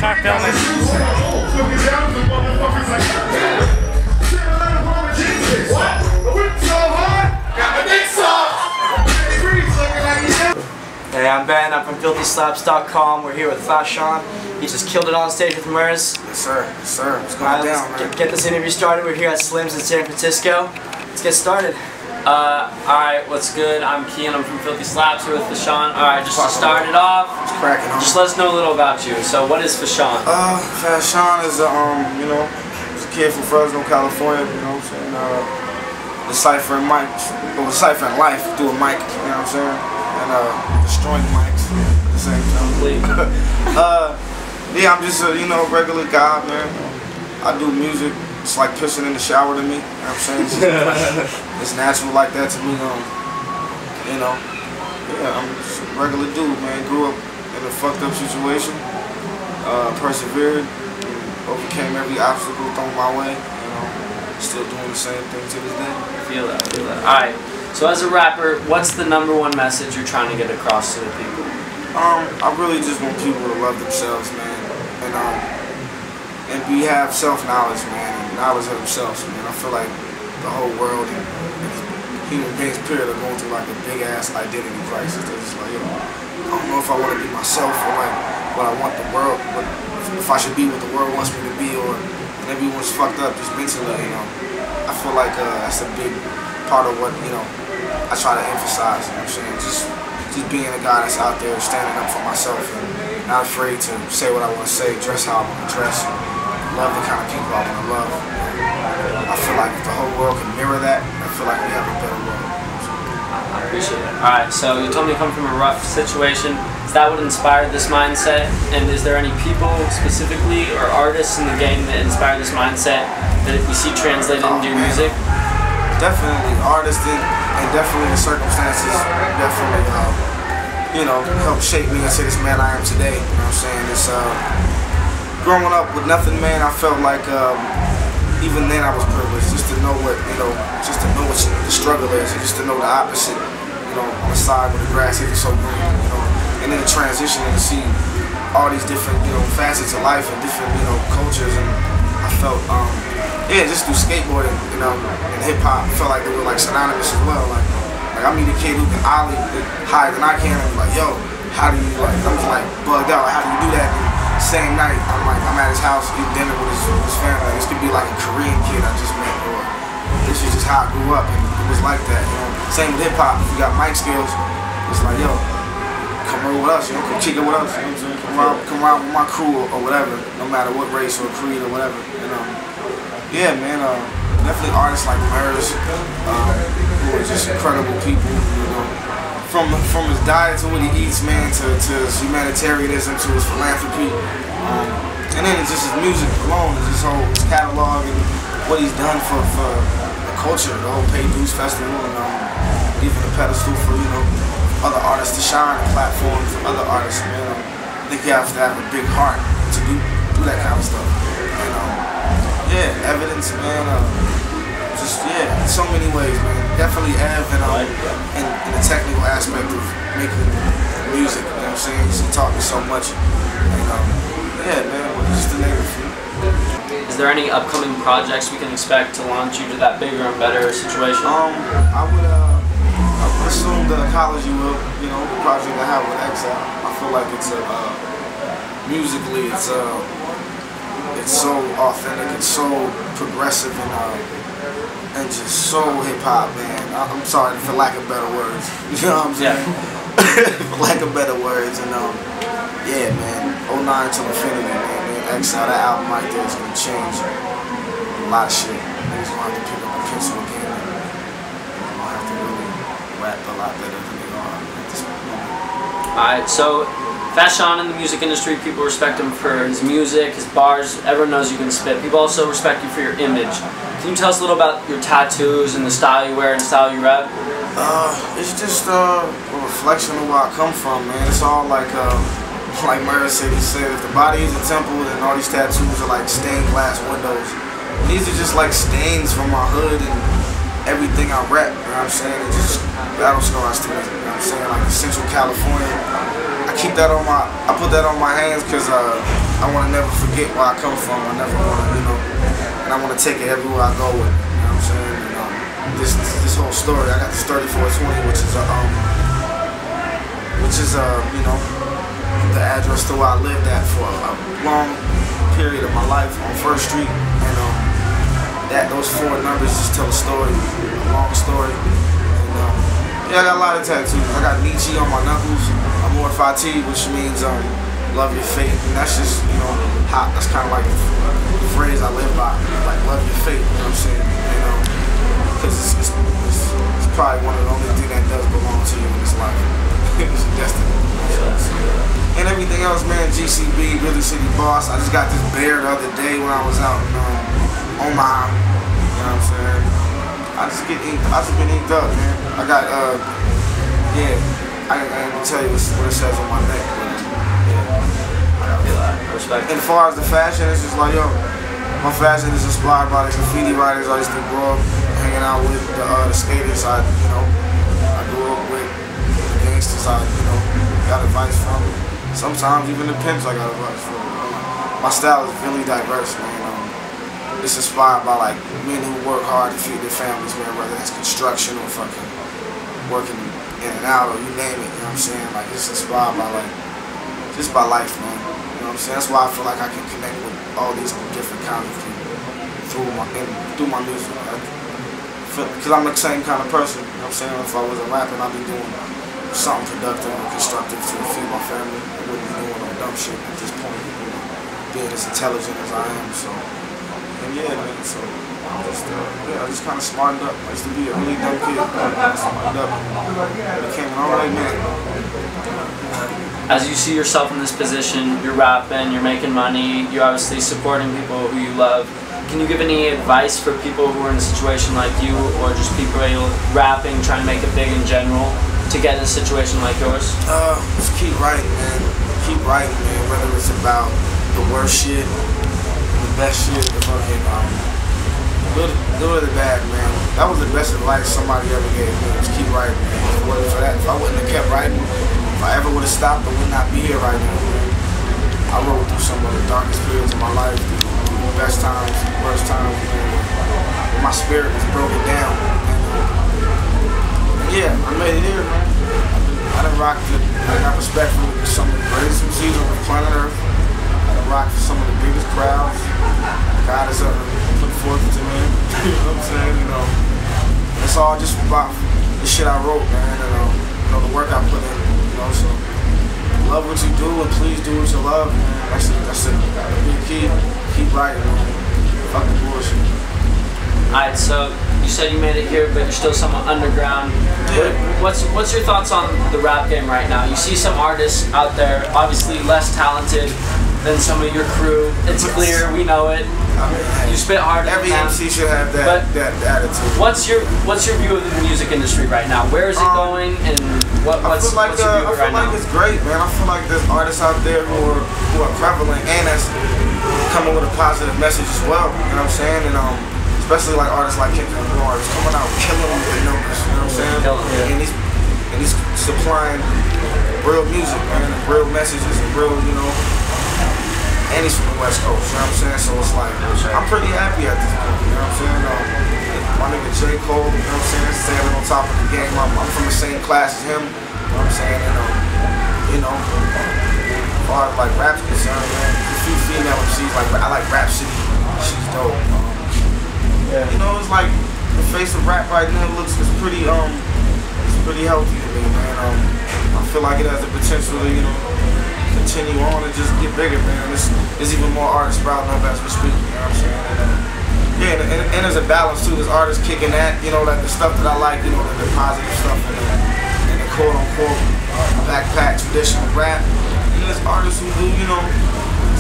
Start filming. Hey, I'm Ben. I'm from FilthySlaps.com. We're here with Fashawn. He just killed it on stage with Murs. Yes, sir. Yes, sir. What's going down, man? Get this interview started. We're here at Slim's in San Francisco. Let's get started. Alright, what's good? I'm Kian. I'm from Filthy Slaps here with Fashawn. Alright, just to start it off, just let us know a little about you. So, what is Fashawn? Fashawn is he's a kid from Fresno, California. You know what I'm saying? Deciphering mics, or deciphering life through a mic. You know what I'm saying? And destroying mics at the same time. Yeah, I'm just a regular guy, man. I do music. It's like pissing in the shower to me. You know what I'm saying? It's natural like that to me. Yeah, I'm just a regular dude, man. Grew up in a fucked up situation. Persevered, overcame every obstacle thrown my way. Still doing the same thing to this day. I feel that. Alright, so as a rapper, what's the #1 message you're trying to get across to the people? I really just want people to love themselves, man. And have self-knowledge, man, and knowledge of themselves, man. I feel like the whole world and human beings, period, are going through like a big-ass identity crisis. They're just like, yo, I don't know if I want to be myself or like what I want the world, if I should be what the world wants me to be, or everyone's fucked up just mentally, I feel like that's a big part of what, I try to emphasize, you know what I'm saying? Just being a guy that's out there standing up for myself and not afraid to say what I want to say, dress how I want to dress, and love the kind of people I want to love. I feel like if the whole world can mirror that, I feel like we have a better world. I appreciate it. Alright, so you told me you come from a rough situation. Is that what inspired this mindset? And is there any people specifically or artists in the game that inspire this mindset that we see translated into your music? Definitely artists and definitely the circumstances definitely helped shape me into this man I am today. You know what I'm saying? It's growing up with nothing, man, I felt like even then I was privileged just to know what what the struggle is, and just to know the opposite, on the side where the grass isn't so green, and then the transition and to see all these different, facets of life and different, cultures, and I felt, just through skateboarding, and hip hop, I felt like they were like synonymous as well. Like I meet a kid who can ollie higher than I can, and I'm like, yo, how do you I'm just like bugged out, like, how do you do that? And same night, I'm at his house eating dinner with his family. This could be like a Korean kid I just met, or this is just how I grew up, and it was like that. Same with hip hop. If you got mic skills, it's like, yo, come roll with us, come kick it with us. You know what I'm saying? Come around with my crew or whatever, no matter what race or creed or whatever. Yeah, man. Definitely artists like Murs, who are just incredible people. From his diet to what he eats, man, to his humanitarianism, to his philanthropy, and then it's just his music alone, his catalog and what he's done for the culture, the whole Pay Dues Festival, and even a pedestal for other artists to shine, a platform for other artists. Man, I think you have to have a big heart to do that kind of stuff. And yeah, evidence, man. In so many ways, man. Definitely Ev and the technical aspect of making music, you know what I'm saying? He taught me so much. And yeah, man, just to name a few. Is there any upcoming projects we can expect to launch you to that bigger and better situation? I would assume the Ecology will, the project I have with Exile. I feel like it's musically it's so authentic, it's so progressive, and just so hip-hop, man. I'm sorry for lack of better words. You know what I'm saying? For lack of better words, and yeah, man. 09 till infinity, man. Exile, that album right there is gonna change a lot of shit. Niggas gonna have to pick up a pencil again. I'm gonna have to really rap a lot better than they are at this moment. Alright, so Fashawn in the music industry, people respect him for his music, his bars, everyone knows you can spit. People also respect you for your image. Can you tell us a little about your tattoos and the style you wear and the style you rap? It's just a reflection of where I come from, man. It's all like Murray said, if the body is a temple, then all these tattoos are like stained glass windows. And these are just like stains from my hood and everything I rap, you know what I'm saying? It's just battle scars to me, you know what I'm saying? Like Central California. I put that on my hands because I I want to never forget where I come from. I never want to, you know, and I want to take it everywhere I go with. You know what I'm saying? And, this whole story, I got this 3420, which is you know, the address to where I lived at for a long period of my life on First Street, and those 4 numbers just tell a story, a long story. And, yeah, I got a lot of tattoos. I got Nietzsche on my knuckles. I'm more Fati, which means love your fate, and that's just, you know, hot. That's kind of like the phrase I live by, like love your fate. You know what I'm saying? You know, because it's probably one of the only things that does belong to you in this life. It's your destiny. And everything else, man. GCB, Really City Boss. I just got this bear the other day when I was out on my, you know what I'm saying? I just been inked up, man. I got yeah. I ain't gonna tell you what it says on my neck, but yeah. Respect. And as far as the fashion, it's just like, yo, my fashion is inspired by the graffiti writers I used to grow up hanging out with, the skaters I grew up with, the gangsters I, you know, got advice from. Sometimes even the pimps I got advice from. My style is really diverse, man. It's inspired by like men who work hard to feed their families, man, whether that's construction or fucking working in and out or you name it, you know what I'm saying? Like it's inspired by like, just by life, man. You know what I'm saying? That's why I feel like I can connect with all these different kinds of people through my music. Because I'm the same kind of person, you know what I'm saying? If I wasn't rapping, I'd be doing something productive or constructive to feed my family. I wouldn't be doing no dumb shit at this point, you know, being as intelligent as I am, so. And yeah, man, so I just kind of smartened up. I used to be a really dumb kid, I smartened up, became an alright man. As you see yourself in this position, you're rapping, you're making money, you're obviously supporting people who you love. Can you give any advice for people who are in a situation like you, or just people rapping, trying to make it big in general, to get in a situation like yours? Just keep writing, man. Keep writing, man. Whether it's about the worst shit, the best shit, the fucking good or the bad, man. That was the best advice somebody ever gave me. Just keep writing, man. If it wasn't for that, if I wouldn't have kept writing, if I ever would have stopped, I would not be here right now, man. I rode through some of the darkest periods of my life, the best times, the worst times, man. My spirit was broken down. And yeah, I made it here, man. I done rocked it. I got respect for some of the greatest MCs on the planet Earth. I done rocked for some of the biggest crowds. God has put forth to me. You know what I'm saying? You know, it's all just about the shit I wrote, man. And you know, the work I put in. You know, so love what you do and please do what you love, man. That's it. Be a key. Keep writing, man. Fuck the bullshit. Alright, so you said you made it here, but you're still somewhat underground. Yeah. What's your thoughts on the rap game right now? You see some artists out there, obviously less talented than some of your crew. It's clear, we know it. I mean, you spit hard. Every MC should have that attitude. What's your view of the music industry right now? Where is it going, and what's your view of it right now? I feel like it's great, man. I feel like there's artists out there who are prevalent and that's coming with a positive message as well. You know what I'm saying? And especially like artists like Kian artists coming out killing them with numbers. You know what I'm saying? And he's supplying real music, man, and real messages and real, you know. And he's from the West Coast, you know what I'm saying? So it's like, I'm pretty happy at this point, you know what I'm saying? My nigga J. Cole, you know what I'm saying? Standing on top of the game. I'm from the same class as him, you know what I'm saying? And, you know, as far as like rap's concerned, man, there's a few female MCs, like, I like Rap City, she's dope. Yeah. You know, it's like, the face of rap right now it's pretty healthy to me, man. I feel like it has the potential to, you know, continue on and just get bigger, man. There's even more artists sprouting up as we speak, you know what I'm saying? And there's a balance too. There's artists kicking that, you know, like the stuff that I like, you know, the positive stuff and the quote unquote backpack traditional rap. And there's artists who do, you know,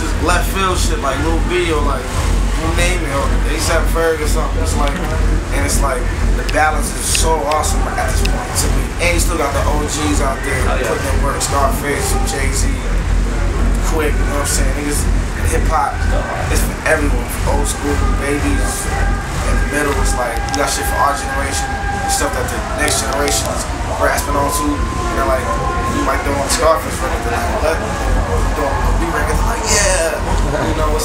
just left field shit like Lil B or like you name it, or A$AP Ferg or something. It's like the balance is so awesome at this point to me. And you still got the OGs out there putting in work, Scarface, Jay-Z, Quick, you know what I'm saying? Niggas in hip hop, it's for everyone, for old school, babies, in the middle, it's like you got shit for our generation, stuff that the next generation is grasping onto. You know, like you might throw on Scarface record, they're like, what? Doing a B record, they're like, yeah.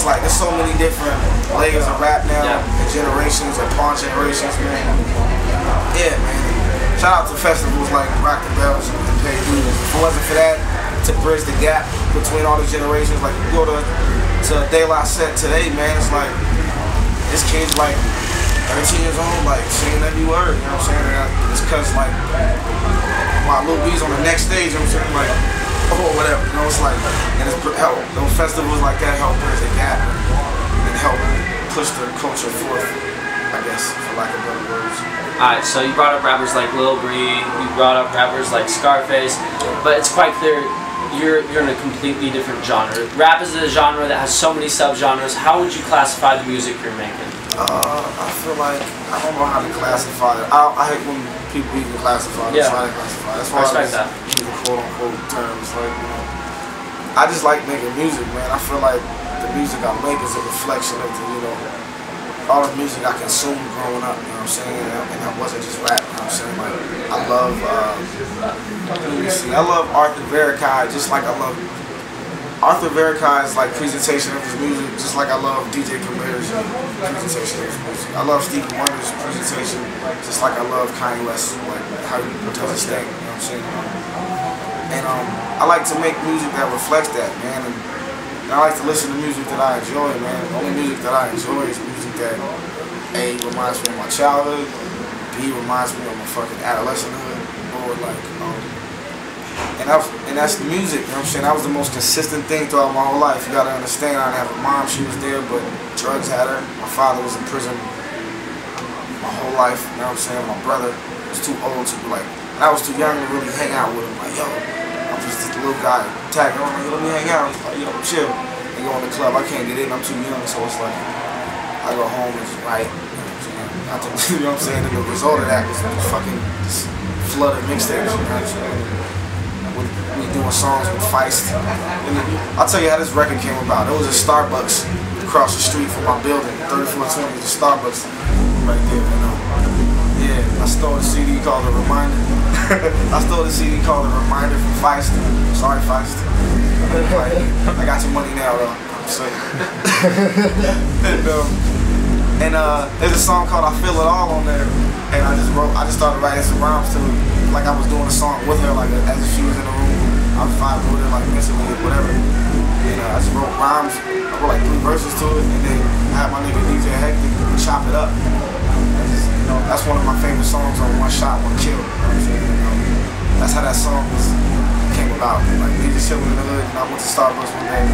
like there's so many different layers of rap now, and generations and pawn generations, man. Yeah, man. Shout out to festivals like Rock the Bells and Pay Dues. If it wasn't for that, to bridge the gap between all the generations, like you go to a De La set today, man, it's like this kid's like 13 years old, like singing every word, you know what I'm saying? And it's cause like while Lil B's on the next stage, you know what I'm saying, like or whatever, you know, it's like, and it's help those festivals like that help bridge the gap and help push the culture forth, I guess, for lack of better words. Alright, so you brought up rappers like Lil Bree, you brought up rappers like Scarface, but it's quite clear you're in a completely different genre. Rap is a genre that has so many subgenres. How would you classify the music you're making? I feel like I don't know how to classify it. I hate when people even classify it. Try to classify it. As far as using quote unquote terms, like, you know, I just like making music, man. I feel like the music I make is a reflection of the, you know, all the music I consumed growing up, you know what I'm saying? And that wasn't just rap, you know what I'm saying? Like, I love, let me see, I love Arthur Verkai, just like I love Arthur Verkai's like presentation of his music, just like I love DJ Khaled's presentation of his music. I love Stevie Wonder's presentation, just like I love Kanye West, like how he does his thing, you know what I'm saying? And I like to make music that reflects that, man. And I like to listen to music that I enjoy, man. The only music that I enjoy is music that A, reminds me of my childhood, B, reminds me of my fucking adolescenthood, or like, and that's the music, you know what I'm saying? That was the most consistent thing throughout my whole life. You gotta understand, I didn't have a mom, she was there, but drugs had her. My father was in prison my whole life, you know what I'm saying? My brother was too old to be like, I was too young to really hang out with him. Like, yo, I'm just this little guy tagging on, like, let me hang out. Like, yo, chill. They go in the club, I can't get in, I'm too young, so it's like, I go home and just write, you know what I'm saying? You know what I'm saying? And the result of that was fucking this flood of mixtapes, you know what I'm saying? We doing songs with Feist. And I'll tell you how this record came about. There was a Starbucks across the street from my building, 3420, the Starbucks right there, you know. Yeah, I stole a CD called The Reminder. I stole a CD called The Reminder from Feist. Sorry, Feist. I got your money now, though. I'm saying. and there's a song called I Feel It All on there. And I just started writing some rhymes to it. Like I was doing a song with her, like as if she was in the room. I was vibing with her, like mentally, whatever. And I just wrote rhymes. I wrote like 3 verses to it, and then I had my nigga DJ Hectic chop it up. And just, you know, that's one of my favorite songs on One Shot, One Kill. You know what I'm saying? That's how that song came about. Like we just chilling in the hood, and I went to Starbucks one day.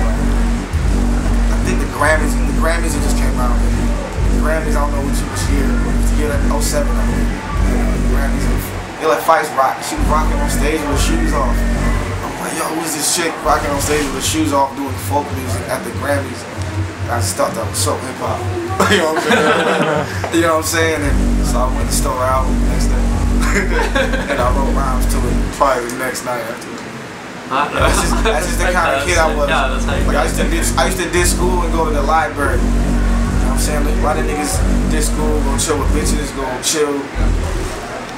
I think the Grammys it just came out. The Grammys, I don't know which year. The year like 07, I believe. The Grammys. They let Feist rock. She was rocking on stage with her shoes off. I'm like, yo, who's this chick rocking on stage with her shoes off doing folk music at the Grammys? And I just thought that was so hip hop. You know what I'm saying? You know what I'm saying? And so I went to store her album the next day. And I wrote rhymes to it probably the next night after. That's just the kind of kid I was. Yeah, that's how you like I used to ditch school and go to the library. You know what I'm saying? Like, a lot of niggas ditch school, go chill with bitches, go chill.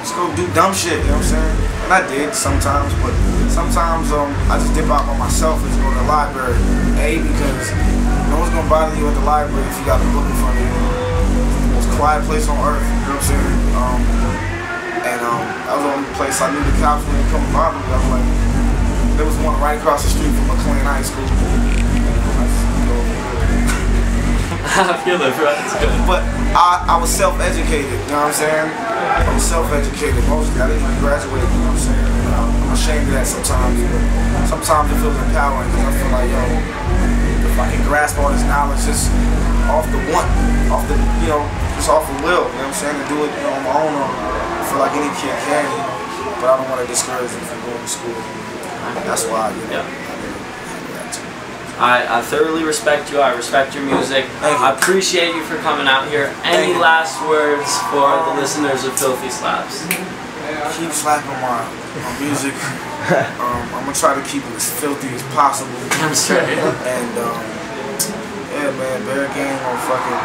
Just go do dumb shit, you know what I'm saying? And I did sometimes, but sometimes I just dip out by myself and just go to the library. A, because no one's gonna bother you at the library if you got a book in front of you. It's the most quiet place on earth, you know what I'm saying? And that was the only place I knew the cops wouldn't come and bother me. I was like, there was one right across the street from McLean High School. I feel it, bro. It's good. But I was self-educated, you know what I'm saying? I was self-educated mostly. I didn't even graduate, you know what I'm saying? I'm ashamed of that sometimes, but sometimes it feels empowering because I feel like, yo, if I can grasp all this knowledge just off the want, off the, you know, just off the will, you know what I'm saying? To do it, you know, on my own, I feel like any kid can, you know, but I don't want to discourage them from going to school. That's why, you know. Yeah. I thoroughly respect you. I respect your music. I appreciate you for coming out here. Any last words for the listeners of Filthy Slaps? Keep slapping my music. I'm gonna try to keep it as filthy as possible. I'm straight. And yeah, man, bear game on fucking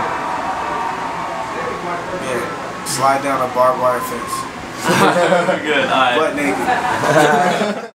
slide down a barbed wire fence. Good. All right. Butt naked.